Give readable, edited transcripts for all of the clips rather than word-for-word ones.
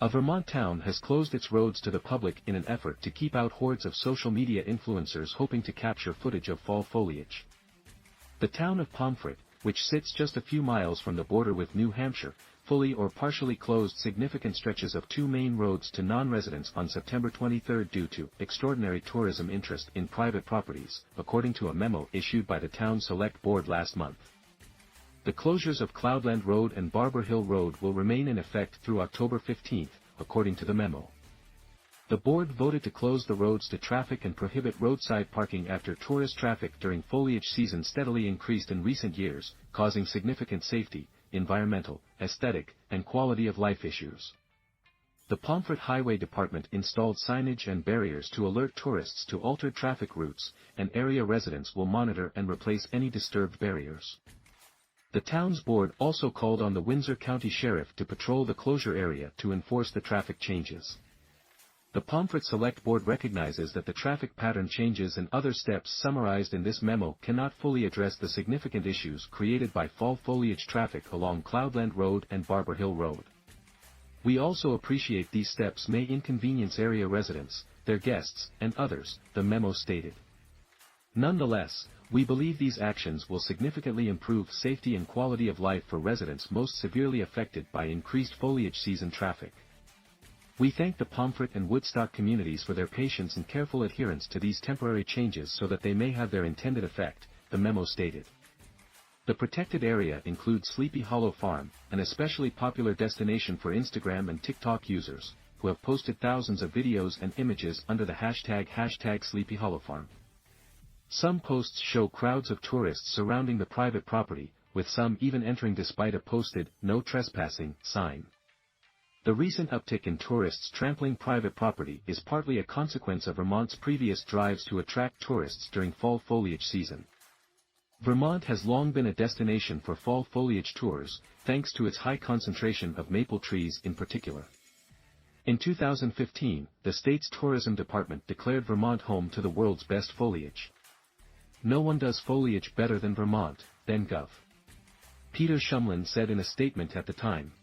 A Vermont town has closed its roads to the public in an effort to keep out hordes of social media influencers hoping to capture footage of fall foliage. The town of Pomfret, which sits just a few miles from the border with New Hampshire, fully or partially closed significant stretches of two main roads to non-residents on September 23 due to extraordinary tourism interest in private properties, according to a memo issued by the town select board last month. The closures of Cloudland Road and Barber Hill Road will remain in effect through October 15, according to the memo. The board voted to close the roads to traffic and prohibit roadside parking after tourist traffic during foliage season steadily increased in recent years, causing significant safety, environmental, aesthetic, and quality of life issues. The Pomfret Highway Department installed signage and barriers to alert tourists to altered traffic routes, and area residents will monitor and replace any disturbed barriers. The town's board also called on the Windsor County Sheriff to patrol the closure area to enforce the traffic changes. The Pomfret Select Board recognizes that the traffic pattern changes and other steps summarized in this memo cannot fully address the significant issues created by fall foliage traffic along Cloudland Road and Barber Hill Road. We also appreciate these steps may inconvenience area residents, their guests, and others, the memo stated. Nonetheless, we believe these actions will significantly improve safety and quality of life for residents most severely affected by increased foliage season traffic. We thank the Pomfret and Woodstock communities for their patience and careful adherence to these temporary changes so that they may have their intended effect, the memo stated. The protected area includes Sleepy Hollow Farm, an especially popular destination for Instagram and TikTok users, who have posted thousands of videos and images under the hashtag Sleepy Hollow Farm. Some posts show crowds of tourists surrounding the private property, with some even entering despite a posted, "No Trespassing" sign. The recent uptick in tourists trampling private property is partly a consequence of Vermont's previous drives to attract tourists during fall foliage season. Vermont has long been a destination for fall foliage tours, thanks to its high concentration of maple trees in particular. In 2015, the state's tourism department declared Vermont home to the world's best foliage. "No one does foliage better than Vermont," then Gov. Peter Shumlin said in a statement at the time.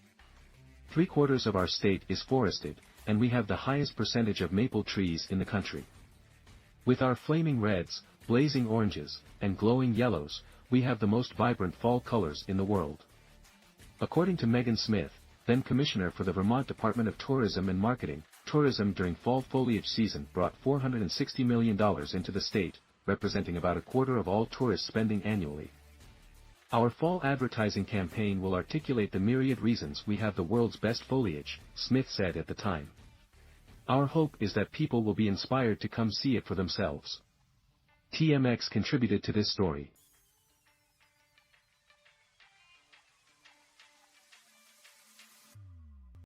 "3/4 of our state is forested, and we have the highest percentage of maple trees in the country. With our flaming reds, blazing oranges, and glowing yellows, we have the most vibrant fall colors in the world." According to Megan Smith, then Commissioner for the Vermont Department of Tourism and Marketing, tourism during fall foliage season brought $460 million into the state, representing about 1/4 of all tourist spending annually. "Our fall advertising campaign will articulate the myriad reasons we have the world's best foliage," Smith said at the time. "Our hope is that people will be inspired to come see it for themselves." TMX contributed to this story.